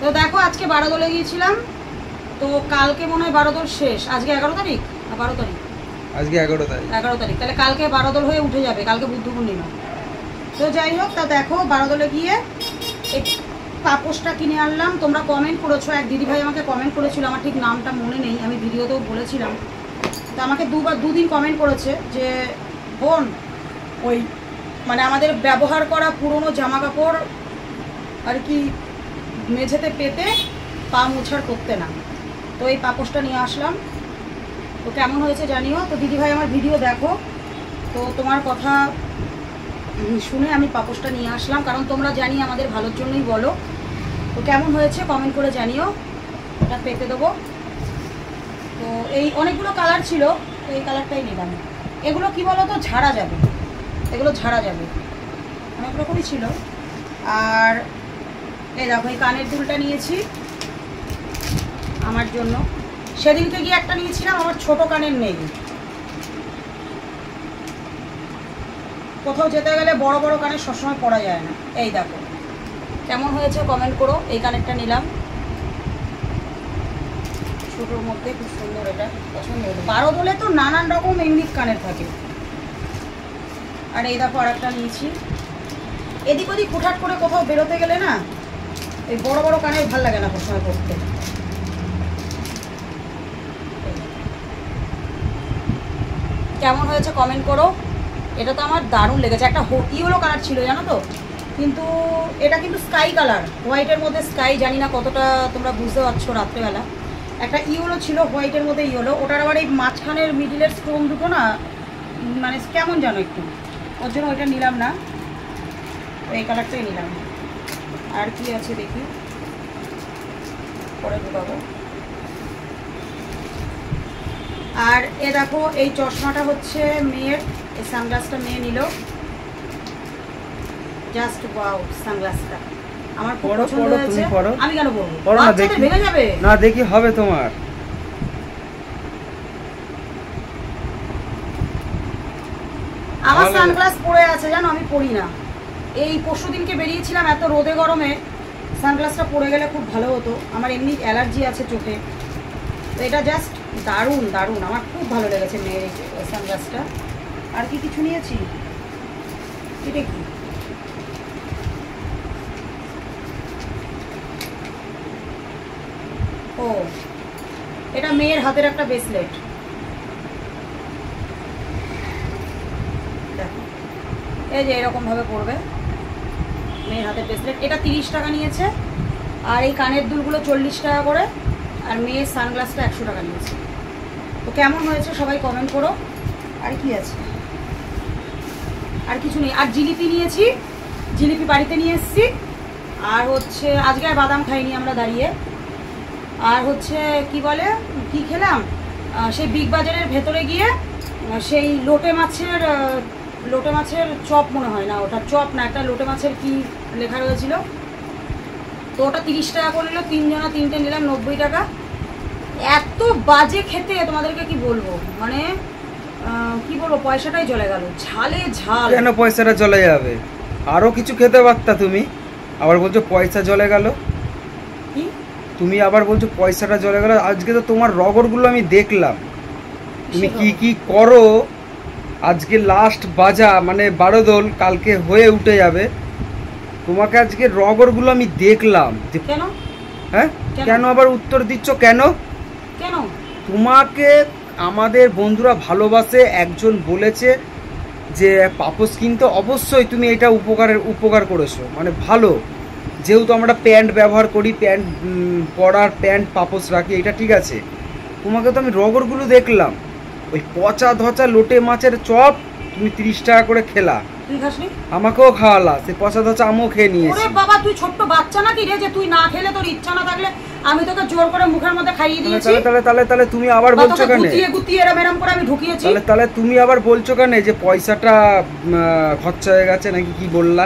তো দেখো আজকে বারোদলে গিয়েছিলাম, তো কালকে মনে হয় বারোদল শেষ, আজকে 11 তারিখ না 12 তারিখ, আজকে 11 তারিখ। 11 তারিখ, তাহলে কালকে বারোদল হয়ে উঠে যাবে, কালকে বুদ্ধ পূর্ণিমা। তো যাই হোক, তা দেখো বারোদলে গিয়ে এই পাপোশটা কিনে আনলাম। তোমরা কমেন্ট করেছো, এক দিদিভাই আমাকে কমেন্ট করেছিল, আমার ঠিক নামটা মনে নেই, আমি ভিডিওতেও বলেছিলাম। তো আমাকে দুদিন কমেন্ট করেছে যে বোন ওই মানে আমাদের ব্যবহার করা পুরনো জামা কাপড় আর কি মেঝেতে পেতে পা মোছার করতে না, তো এই পাপোশটা নিয়ে আসলাম। তো কেমন হয়েছে জানিও। তো দিদিভাই আমার ভিডিও দেখো, তো তোমার কথা শুনে আমি পাপোশটা নিয়ে আসলাম, কারণ তোমরা জানি আমাদের ভালোর জন্যই বলো। তো কেমন হয়েছে কমেন্ট করে জানিও, এটা পেতে দেবো। তো এই অনেকগুলো কালার ছিল, তো এই কালারটাই নিলাম। এগুলো কি বলো তো ঝাড়া যাবে, এগুলো ঝাড়া যাবে, অনেক রকমই ছিল। আর এই দেখো এই কানের দুলটা নিয়েছি আমার জন্য, সেদিনকে গিয়ে একটা নিয়েছিলাম, আমার ছোট কানের নেই। কোথাও যেতে গেলে বড় বড় কানের সবসময় পরা যায় না। এই দেখো কেমন হয়েছে কমেন্ট করো। এই কানেরটা নিলাম ছোটোর মধ্যে, খুব সুন্দর, এটা পছন্দ হলো। বারোদলে তো নানান রকম ইংলিশ কানের থাকে। আর এই দেখো আর একটা নিয়েছি। এদিক ওদিক হুটহাট করে কোথাও বেরোতে গেলে না এই বড় বড় কানের ভাল লাগে না সবসময় পরতে। কেমন হয়েছে কমেন্ট করো। এটা তো আমার দারুণ লেগেছে, একটা ইয়েলো কালার ছিল জানো তো, কিন্তু এটা কিন্তু স্কাই কালার, হোয়াইটের মধ্যে স্কাই, জানি না কতটা তোমরা বুঝতে পারছো রাত্রেবেলা। একটা ইয়েলো ছিল হোয়াইটের মধ্যে ইয়েলো, ওটার আবার এই মাঝখানের মিডিলের স্টোন দুটো না মানে কেমন জানো একটু, ওর জন্য ওইটা নিলাম না, এই কালারটাই নিলাম। আর কি আছে দেখি, পরে ঢুকাবো। আর এ দেখো এই চশমাটা হচ্ছে মেয়ের, এই সানগ্লাসটা মেয়ে নিল, জাস্ট ওয়াও সানগ্লাসটা আমার পছন্দ হয়েছে। আমি কেন বলবো, বাচ্চাদের ভেঙে যাবে না, দেখি হবে তোমার। আমার সানগ্লাস পরে আছে জানো, আমি পরি না। এই পরশুদিনকে বেরিয়েছিলাম এত রোদে গরমে, সানগ্লাসটা পরে গেলে খুব ভালো হতো, আমার এমনি অ্যালার্জি আছে চোখে। তো এটা জাস্ট দারুণ দারুণ, আমার খুব ভালো লেগেছে মেয়ের এই সানগ্লাসটা। আর কি কিছু নিয়েছি, এটা কি ও, এটা মেয়ের হাতের একটা ব্রেসলেট, দেখো এই যে এরকম ভাবে পরবে, মেয়ের হাতের ব্রেসলেট। এটা 30 টাকা নিয়েছে, আর এই কানের দুলগুলো 40 টাকা করে, আর মেয়ের সানগ্লাসটা 100 টাকা নিয়েছে। তো কেমন হয়েছে সবাই কমেন্ট করো। আর কি আছে, আর কিছু নেই। আর জিলিপি নিয়েছি, জিলিপি বাড়িতে নিয়ে এসেছি। আর হচ্ছে আজকে আর বাদাম খাইনি আমরা দাঁড়িয়ে। আর হচ্ছে কি বলে কি খেলাম, সেই বিগ বাজারের ভেতরে গিয়ে সেই লোটে মাছের চপ মনে হয় না, ওটা চপ না, একটা লোটে মাছের কি লেখা রয়েছিল, তো ওটা 30 টাকা করে নিল, 3 জনা 3টে নিলাম 90 টাকা। এত বাজে খেতে, তোমাদেরকে কি বলবো, মানে কি বলবো, পয়সাটাই চলে গেল, ঝালে ঝাল। কেন পয়সাটা চলে যাবে, আরো কিছু খেতে পারতা তুমি, আবার বলছো পয়সা চলে গেল। কি তুমি আবার বলছো পয়সাটা চলে গেল। আজকে তো তোমার রগরগুলো আমি দেখলাম, তুমি কি কি করো। আজকে লাস্ট বাজা মানে বারোদল, কালকে হয়ে উঠে যাবে, তোমাকে আজকে রগরগুলো আমি দেখলাম। কেন হ্যাঁ কেন আবার উত্তর দিচ্ছ কেন? কেন তোমাকে আমাদের বন্ধুরা ভালোবাসে, একজন বলেছে যে পাপোশ কিনতে, অবশ্যই তুমি এটা উপকার করেছো, মানে ভালো। যেহেতু আমরা প্যান্ট ব্যবহার করি, প্যান্ট পরার প্যান্ট পাপোশ রাখি, এটা ঠিক আছে। তোমাকে তো আমি রগরগুলো দেখলাম, ওই পচা ধচা লোটে মাছের চপ তুমি 30 টাকা করে খেলা, তুই খাসনি, আমাকেও খাওয়ালা, সে পচা ধচা আমিও খেয়ে নিয়েছি। ওরে বাবা তুই ছোট্ট বাচ্চা নাকি রে, যে তুই না খেলে তোর ইচ্ছা না থাকলে আমি তোকে জোর করে মুখের মধ্যে খাইয়ে দিয়েছি। তাহলে তুমি আবার বলছো কেন, গুতিয়ে এরম করে আমি ঢুকিয়েছি। তাহলে তুমি আবার বলছো কেন যে পয়সাটা খরচা হয়ে গেছে নাকি, কি বললা?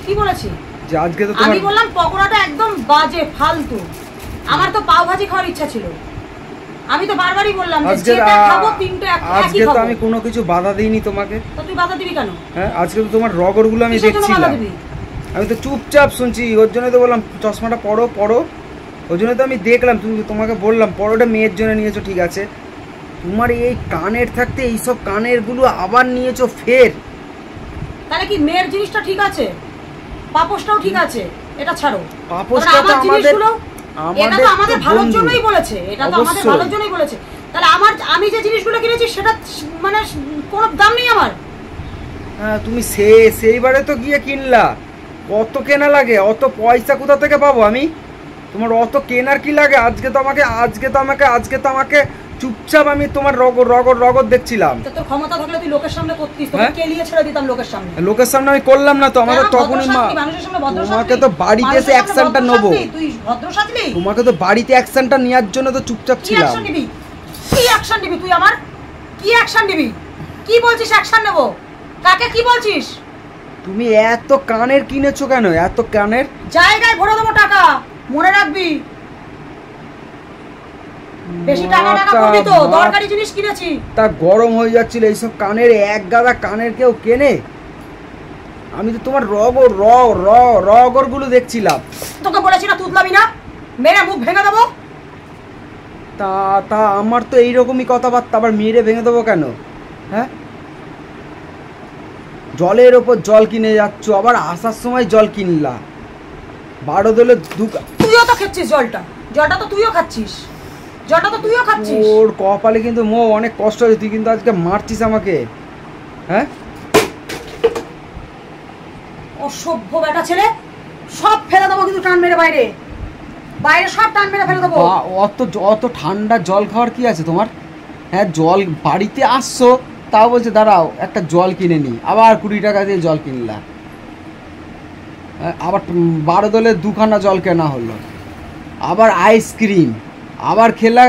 কি বলেছি যে আজকে তো আমি বললাম পকোড়াটা একদম বাজে ফালতু, আমার তো পাও ভাজি খাওয়ার ইচ্ছা ছিল, আমি তো বারবারই বললাম যে যেটা খাবো তিনটে একই খাবো। আজকে তো আমি কোনো কিছু বাধা দিইনি তোমাকে, তো তুই বাধা দিবি কেন? হ্যাঁ আজকে তো তোমার রগরগুলো আমি দেখছিলাম, আমি তো চুপচাপ শুনছি, ওর জন্য তো বললাম চশমাটা পরো। ওই জন্য তো আমি দেখলাম, তোমাকে বললাম পরোটা মেয়ের জন্য নিয়েছো ঠিক আছে, তোমার এই কানের থাকতে এইসব কানেরগুলো আবার নিয়েছো ফের। তাহলে কি মেয়ের জিনিসটা ঠিক আছে, পাপোশটাও ঠিক আছে, এটা ছাড়ো। পাপোশটা তো আমাদের ভালোর জন্যই বলেছে, এটা তো আমাদের ভালোর জন্যই বলেছে। তাহলে আমি যে জিনিসগুলো কিনেছি সেটা মানে কোনো দাম নেই আমার। হ্যাঁ তুমি সেইবারে তো গিয়ে কিনলা, কত কেনা লাগে, অত পয়সা কোথা থেকে পাবো আমি? তোমার অত কেনার কি লাগে? আজকে তো আমাকে চুপচাপ আমি তোমার রগর দেখছিলাম। তোর ক্ষমতা থাকলে তুই লোকের সামনে করতিস, তোকে কেলিয়ে ছেড়ে দিতাম লোকের সামনে। লোকের সামনে আমি করলাম না তো, আমাকে তখনই তোমাকে তো বাড়িতে এসে অ্যাকশনটা নেবো। তুই ভদ্র সাজলি? তোমাকে তো বাড়িতে অ্যাকশনটা নেওয়ার জন্য তো চুপচাপ ছিলাম। কি অ্যাকশন নিবি তুই? আমার কি অ্যাকশন নিবি? কি বলছিস অ্যাকশন নেব? কাকে কি বলছিস? তুমি এত কানের কিনেছো কেন? এত কানের জায়গায় ভরে দেবো টাকা, মনে রাখবি। বেশি টাকা করবি তো, দরকারি জিনিস কিনেছি। তা গরম হয়ে যাচ্ছিল, এইসব কানের এক গাদা কানের কেউ কেনে? আমি তো তোমার রগর গুলো দেখছিলাম। তোকে বলেছি না তুতলাবি না, মেরে মুখ ভেঙে দেবো। তা আমার তো এইরকমই কথাবার্তা, আবার মেরে ভেঙে দেবো কেন? হ্যাঁ, জলের ওপর জল কিনে যাচ্ছ, আবার আসার সময় জল কিনলা। বারোদলের তুইও তো খাচ্ছিস জলটা তো তুইও খাচ্ছিস, ওর কপালে কিন্তু অনেক কষ্ট হয়েছে, তুই কিন্তু আজকে মারছিস আমাকে। হ্যাঁ, অসভ্য বেটা ছেলে, সব ফেলে দেবো কিন্তু টান মেরে বাইরে সব টান মেরে ফেলে দেবো। অত ঠান্ডা জল খাওয়ার কি আছে তোমার? হ্যাঁ, জল বাড়িতে আসছো তাও বলছে দাঁড়াও একটা জল কিনে নি, আবার 20 টাকা দিয়ে জল কিনলা। আবার বারোদলের 2খানা জল কেনা হলো, আবার আইসক্রিম, আবার খেলা।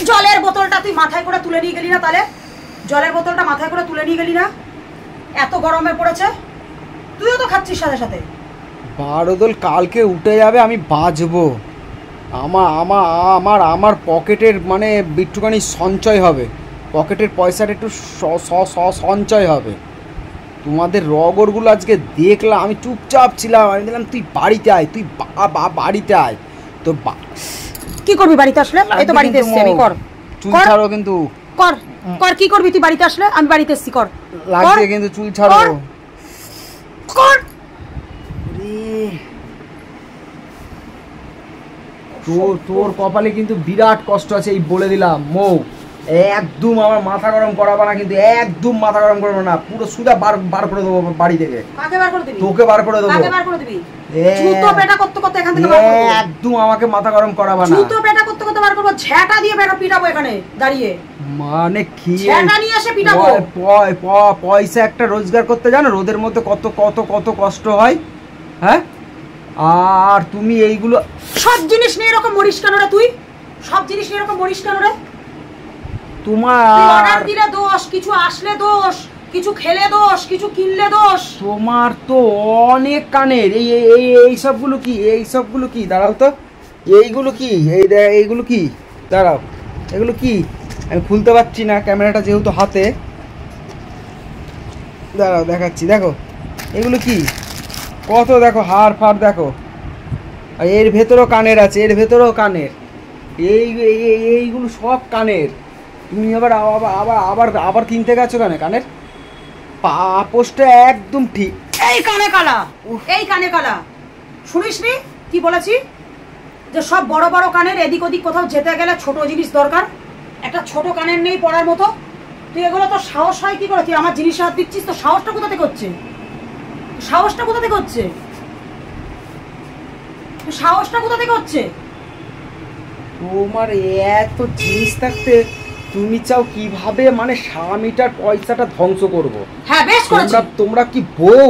জলের বোতলটা তুই মাথায় করে তুলে নিয়ে গেলি না? তাহলে জলের বোতলটা মাথায় করে তুলে নিয়ে গেলি না? এত গরমে পড়েছে, তুইও তো খাচ্ছিস সাথে সাথে। বারোদল কালকে উঠে যাবে, আমি বাঁচবো। আমার পকেটের মানে একটুখানি সঞ্চয় হবে, পকেটের পয়সার একটু সঞ্চয় হবে। তোমাদের রগরগুলো আজকে দেখলাম, আমি চুপচাপ ছিলাম, আমি দেখলাম তুই বাড়িতে আয়, তুই বাড়িতে আয়। তো কি করবি বাড়িতে আসলে? এই তো বাড়িতে এসেছি আমি, কর চুল ছাড়ো কিন্তু, কর কি করবি তুই বাড়িতে আসলে? আমি বাড়িতে এসেছি, কর লাগছে কিন্তু, চুল ছাড়ো কর। তোর কপালে কিন্তু বিরাট কষ্ট আছে, এই বলে দিলাম। একদম আমার মাথা গরম করাবা না কিন্তু, একদম মাথা গরম করবো না, পুরো সুদা বার করে দেবো বাড়ি থেকে। তোকে বার করে দেবো, একদম আমাকে মাথা গরম করাবা না। ঝ্যাটা দিয়ে পিটাবো এখানে দাঁড়িয়ে। মানে কি নিয়ে এসে পিটাবো? পয়সা একটা রোজগার করতে জানো? রোদের মধ্যে কত কত কত কষ্ট হয়। হ্যাঁ, আর তুমি এইগুলো সব জিনিস নিয়ে এরকম মরিস কেন রে? তুই সব জিনিস নিয়ে এরকম মরিস কেন রে? তোমার অর্ডার দিলে দোষ, কিছু আসলে দোষ, কিছু খেলে দোষ, কিছু কিনলে দোষ। তোমার তো অনেক কানের এই সবগুলো কি দাঁড়াও তো, এইগুলো কি? এইগুলো কি? দাঁড়াও, এগুলো কি? আমি খুলতে পারছি না, ক্যামেরাটা যেহেতু হাতে। দাঁড়াও দেখাচ্ছি, দেখো এগুলো কি, কত দেখো হাড় ফাড় দেখো, আর এর ভেতরেও কানের আছে, এর ভেতরেও কানের, এইগুলো সব কানের। তুমি আবার আবার আবার আবার কিনতে গেছো কেন কানের? পাপোশটা একদম ঠিক। এই কানে কালা শুনিসনি কি বলেছি? যে সব বড় বড় কানের, এদিক ওদিক কোথাও যেতে গেলে ছোট জিনিস দরকার, একটা ছোট কানের নেই পড়ার মতো। তুই এগুলো তো সাহস হয় কি করে? তুই আমার জিনিস হাত দিচ্ছিস, তো সাহসটা কোথা থেকে হচ্ছে? তোমার এত জিনিস থাকতে তুমি চাও কিভাবে মানে স্বামীটার পয়সাটা ধ্বংস করবো? হ্যাঁ, বেশ করেছি। তোমরা কি বউ?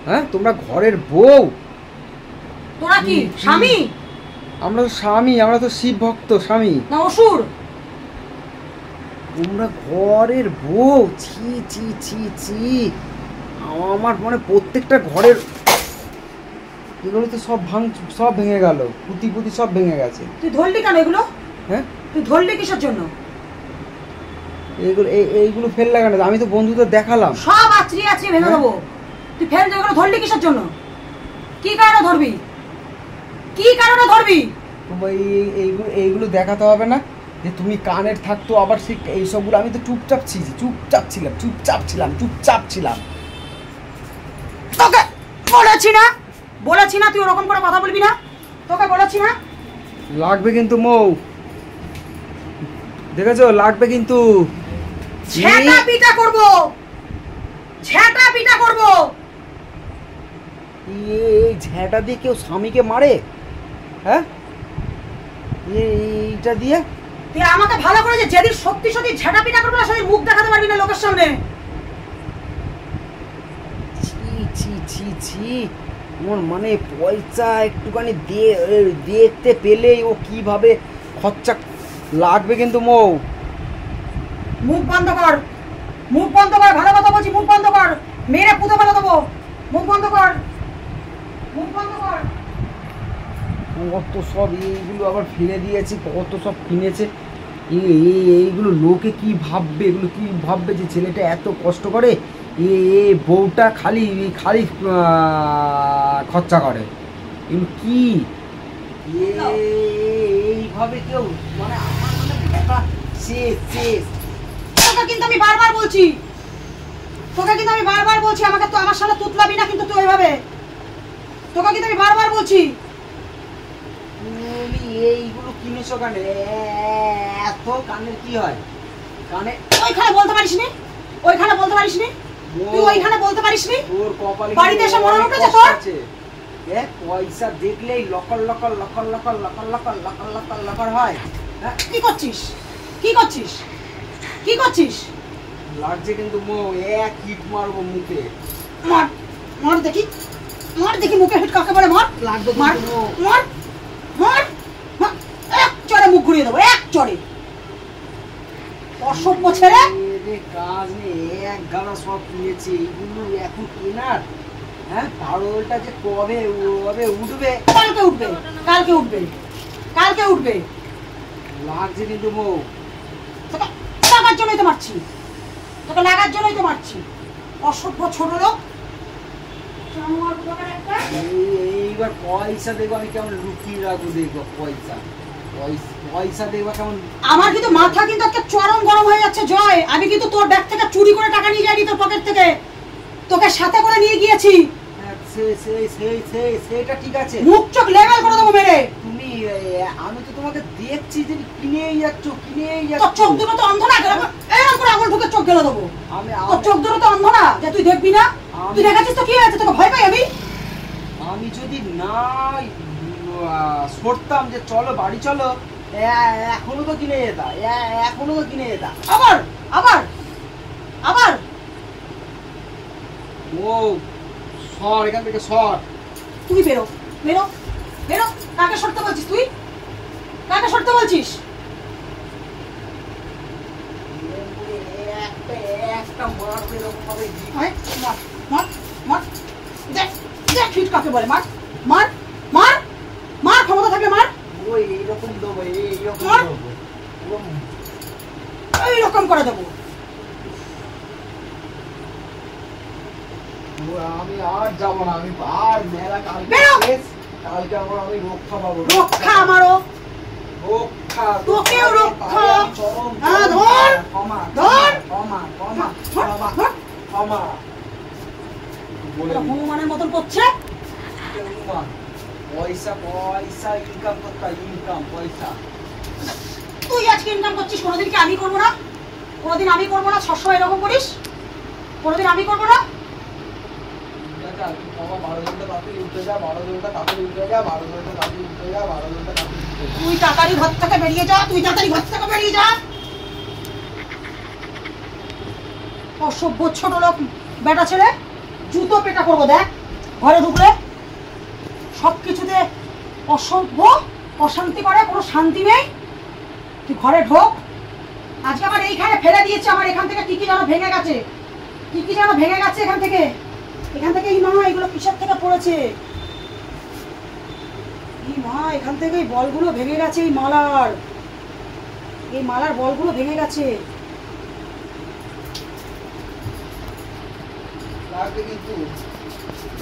হ্যাঁ, তোমরা ঘরের বউ। তোরা কি স্বামী? আমরা তো স্বামী, আমরা তো শিব ভক্ত স্বামী না অসুর। তোমরা ঘরের বউ, ছি ছি ছি ছি। আমার মানে প্রত্যেকটা ঘরের এগুলো তো সব ভেঙে গেল, পুঁতি সব ভেঙে গেছে। তুই ধরলি কেন এগুলো? হ্যাঁ, তুই ধরলি কিসের জন্য? এইগুলো ফেললা কেন? আমি তো বন্ধুদের দেখালাম, সব আছড়িয়ে ভেঙে দেবো। তুই ফেল, এগুলো ধরলি কিসের জন্য? কি কারণে ধরবি? কি কারণে ধরবি? এইগুলো দেখাতে হবে না যে তুমি কানের থাকতো আবার সেই এইসবগুলো। আমি তো চুপচাপ ছিলাম। তোকে বলেছি না তুই ওরকম করে কথা বলবি না, তোকে বলেছি না। লাগবে কিন্তু মৌ, দেখেছো লাগবে কিন্তু। ঝেঁটা পিটা করব। এই ঝেঁটা দিয়ে কেউ স্বামীকে মারে? হ্যাঁ, এইটা দিয়ে তুই আমাকে ভালো করে যে যেদিন সত্যি ঝেঁটা পিটা করবো না সেদিন মুখ দেখাতে পারবি না লোকের সামনে। ছি ওর মানে পয়সা একটুখানি দেখতে পেলেই ও কিভাবে খরচা লাগবে কিন্তু মৌ। মুখ বন্ধ কর, ভালো কথা বলছি, মুখ বন্ধ কর, মেরে পুঁতে ফেলে দেবো। মুখ বন্ধ কর। কত সব এইগুলো আবার ফেলে দিয়েছি, কত সব কিনেছে। এইগুলো লোকে কি ভাববে যে ছেলেটা এত কষ্ট করে, বউটা খালি খরচা করে। এগুলো কি এইভাবে কেউ মানে আমার মানে শেষ। তোকে কিন্তু আমি বারবার বলছি আমাকে তো আমার সামনে তুতলাবি না কিন্তু তুই ওইভাবে। তোকে কিন্তু আমি বারবার বলছি। তুমি এইগুলো কিনেছো কানে, এত কানের কি হয়? কানে ওইখানে বলতে পারিসনি তুই ওইখানে বলতে পারিসনি। তোর কপালে বাড়িতে এসে মনে উঠেছে তোর? পয়সা দেখলেই লকর হয়। কি করছিস? লাগছে কিন্তু মৌ, এক হিট মারবো মুখে। মার দেখি মুখে হিট কাকে বলে? লাগবে মার এক চড়ে মুখ ঘুরিয়ে দেবো, এক চড়ে। অসভ্য ছেলে। কাজ নেই, এক গানা সব কিনেছি, এইগুলো এখন কেনার? হ্যাঁ, পারোলটা যে কবে উঠবে? কালকে উঠবে। লাগছে কিন্তু মৌ। তোকে লাগার জন্যই তো মারছি। অসভ্য ছোট লোক। এইবার পয়সা দেখবো আমি কেমন লুকিয়ে রাখবো, দেখবো পয়সা দেখবো কেমন। আমার কিন্তু মাথা কিন্তু একটা চরম গরম হয়ে যাচ্ছে জয়। আমি কিন্তু তোর ব্যাগ থেকে চুরি করে টাকা নিয়ে যাইনি, তোর পকেট থেকে তোকে সাথে করে নিয়ে গিয়েছি। সেটা ঠিক আছে, মুখ চোখ লেভেল করে দেবো মেরে। তুমি আমি তো তোমাকে দেখছি যে কিনেই যাচ্ছ। তোর চোখ দুটো তো অন্ধ না, এরকম করে আঙুল ঢুকে চোখ গেলে দেবো। তোর চোখ দুটো তো অন্ধ না যে তুই দেখবি না? তুই দেখাচ্ছিস তো কি হয়েছে? তোকে ভয় পাই আমি যদি না সরতাম যে চলো বাড়ি চলো, এখনো তো কিনে যেতাম। আবার ও সর, এখান থেকে সর। তুই বেরো। কাকে সরতে বলছিস? একটা মারবে এরকম ভাবে। মার দেখ হিট কাকে বলে। মার ক্ষমতা থাকলে মার। ওই এইরকম দেবো, এইরকম করে দেবো। আমি আর যাবো না, আমি আর মেলা কালকে আবার আমি রক্ষা পাবো। রক্ষা আমারও, তোকেও রক্ষা। হনুমানের মতন করছে। পয়সা ইনকাম পয়সা। তুই আজকে ইনকাম করছিস, কোনোদিন কি আমি করবো না? সবসময় এরকম করিস। কোনোদিন আমি করবো না? তুই তাড়াতাড়ি ঘর থেকে বেরিয়ে যা। অসভ্য ছোট লোক বেটা ছেলে, জুতো পেটা করবো দেখ। ঘরে ঢুকলে সবকিছুতে অসভ্য, অশান্তি করে, কোনো শান্তি নেই। তুই ঘরে ঢোক। আজকে আমার এইখানে ফেলে দিয়েছে, আমার এখান থেকে কি যেন ভেঙে গেছে, এখান থেকে এই মা এগুলো কিসের থেকে পড়েছে? এই মা এখান থেকে এই বলগুলো ভেঙে গেছে, এই মালার বলগুলো ভেঙে গেছে।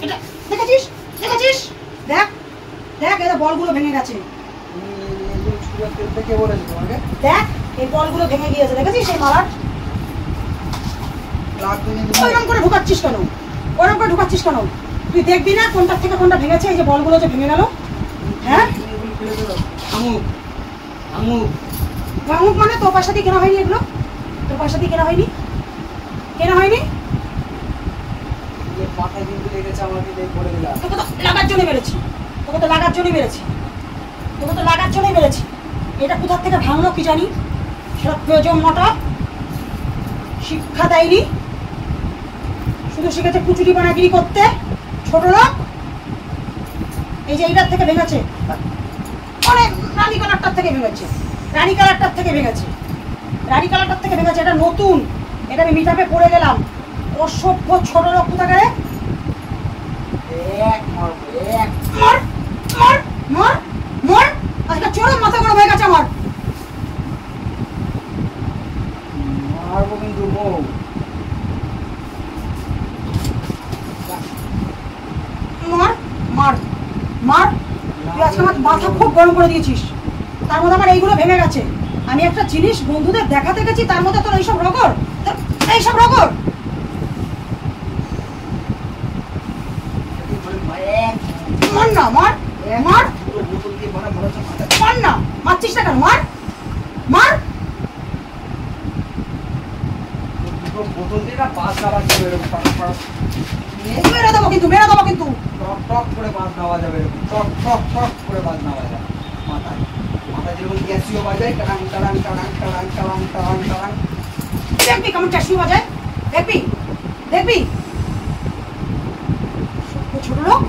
এটা দেখেছিস? দেখ এই বলগুলো ভেঙে গেছে, কে বলেছে তোমাকে? দেখ এই বলগুলো ভেঙে গিয়েছে, দেখেছিস সেই মালার? ওইরকম করে ঢুকাচ্ছিস কেন? ওরকম করে ঢুকাচ্ছিস কেন? তুই দেখবি না কোনটা থেকে কোনটা ভেঙেছে? এই যে বলগুলো যে ভেঙে গেল, হ্যাঁ আমুক আমুক ভাঙুক মানে তোর পয়সা দিয়ে কেনা হয়নি এগুলো? তোর পয়সা দিয়ে কেনা হয়নি? কেনা হয়নি? মাথায় কিন্তু লেগেছে আমাকে, বলে দিলাম। তোকে তো লাগার জন্য মেরেছি, তোকে তো লাগার জন্য মেরেছি, তোকে তো লাগার জন্যই মেরেছি। এটা কোথার থেকে ভাঙলো কি জানি, সেটা প্রয়োজন মোটা শিক্ষা দেয়নি, শুধু শিখেছে কুচুরি বানাগিরি করতে, ছোট লোক। এই যে এইটার থেকে ভেঙেছে, অনেক রানী কালারটার থেকে ভেঙেছে, রানী কালারটার থেকে ভেঙেছে, রানী কালারটার থেকে ভেঙেছে। এটা নতুন, এটা আমি মিটাপে পড়ে গেলাম। অসভ্য ছোট লোক কোথাকারে। মর মর মর মর, আজকে চোরের মাথা গরম হয়ে গেছে আমার। মারবো কিন্তু বউ। মার মার মার, তুই আজকে আমার মাথা খুব গরম করে দিয়েছিস। তার মধ্যে আমার এইগুলো ভেঙে গেছে। আমি একটা জিনিস বন্ধুদের দেখাতে গেছি, তার মধ্যে তোর এইসব রগড়, এইসব রগড়। মার না, মার মার মার না, মারছিস না কেন? মার মার। বোতল দিয়ে না বাস নামাজ যাবে এরকম, মেরে দেবো কিন্তু, মেরে দেবো কিন্তু। টক টক করে বাস নেওয়া যাবে এরকম, টক টক টক করে বাস নেওয়া যাবে মাথায়। মাথায় যেরকম গ্যাসিও বাজায়, টাড়াং টাড়াং টাড়াং টাড়াং টাড়াং টাড়াং টাড়াং। দেখবি কেমন ক্যাশিও বাজায়, দেখবি দেখবি। ছোট লোক।